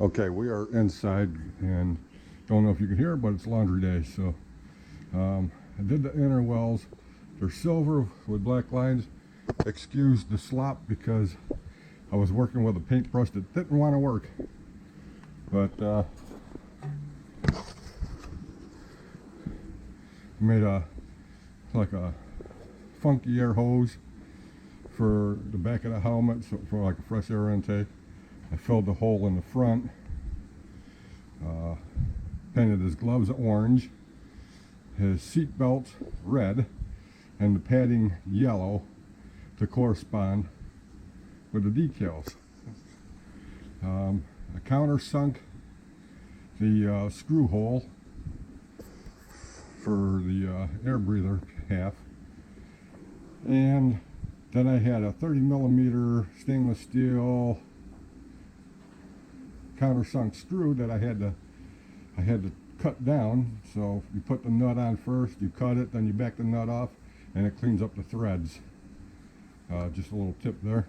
Okay, we are inside and don't know if you can hear it, but it's laundry day. So I did the inner wells. They're silver with black lines. Excuse the slop because I was working with a paintbrush that didn't want to work. But made like a funky air hose for the back of the helmet, so for like a fresh air intake. I filled the hole in the front, painted his gloves orange, his seat belt red, and the padding yellow to correspond with the decals. I countersunk the screw hole for the air breather half, and then I had a 30mm stainless steel countersunk screw that I had to cut down. So you put the nut on first, you cut it, then you back the nut off, and it cleans up the threads. Just a little tip there.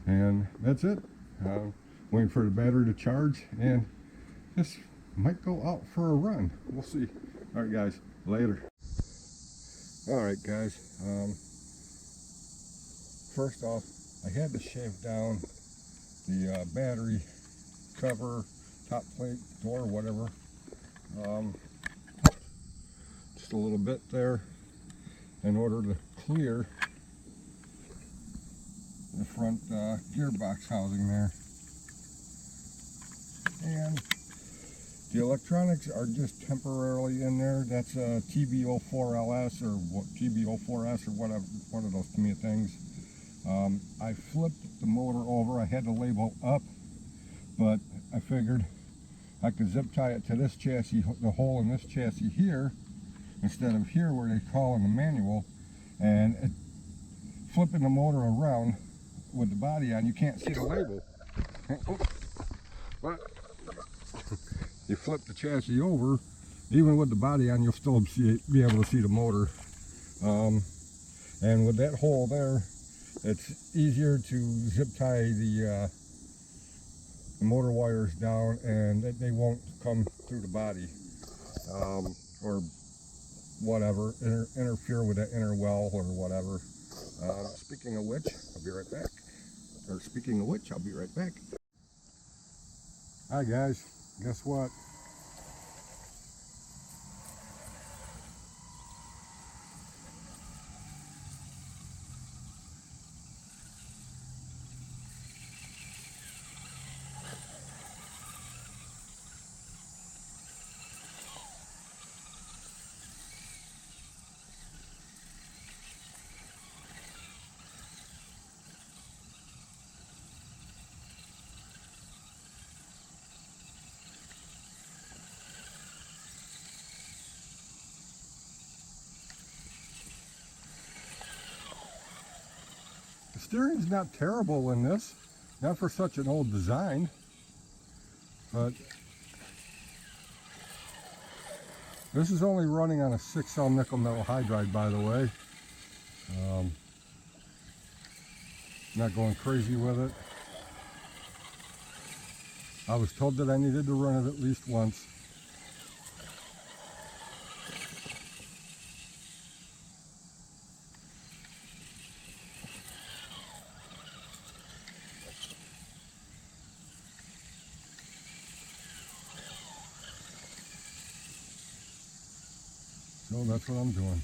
And that's it. Waiting for the battery to charge, and this might go out for a run. We'll see. All right, guys. Later. All right, guys. First off, I had to shave down the battery cover, top plate, door, whatever. Just a little bit there in order to clear the front gearbox housing there. And the electronics are just temporarily in there. That's a TBLE-04S or TBLE-04S or whatever, one of those Tamiya things. I flipped the motor over. I had the label up, but I figured I could zip tie it to this chassis, the hole in this chassis here, instead of here where they call in the manual. And flipping the motor around with the body on, you can't see the label. But you flip the chassis over, even with the body on, you'll still be able to see the motor. And with that hole there, it's easier to zip tie the motor wires down, and they won't come through the body or whatever, interfere with that inner well or whatever. Speaking of which, I'll be right back. Or speaking of which, I'll be right back. Hi guys, guess what? The steering's not terrible in this, not for such an old design, but this is only running on a 6L nickel metal hydride, by the way. Not going crazy with it. I was told that I needed to run it at least once. So that's what I'm doing.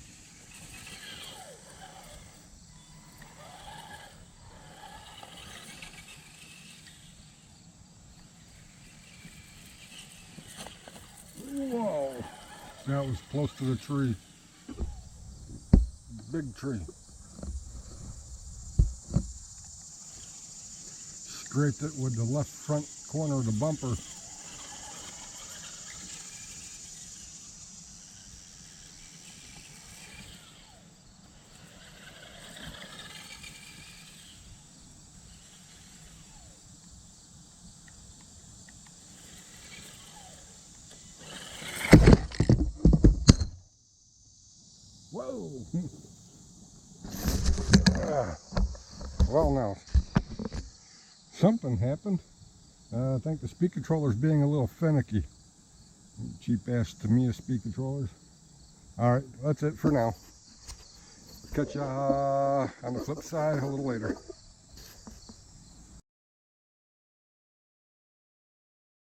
Whoa! That was close to the tree. Big tree. Scraped it with the left front corner of the bumper. Whoa! Well, now something happened. I think the speed controller's being a little finicky. Cheap ass Tamiya speed controllers. Alright, that's it for now. Catch ya on the flip side a little later.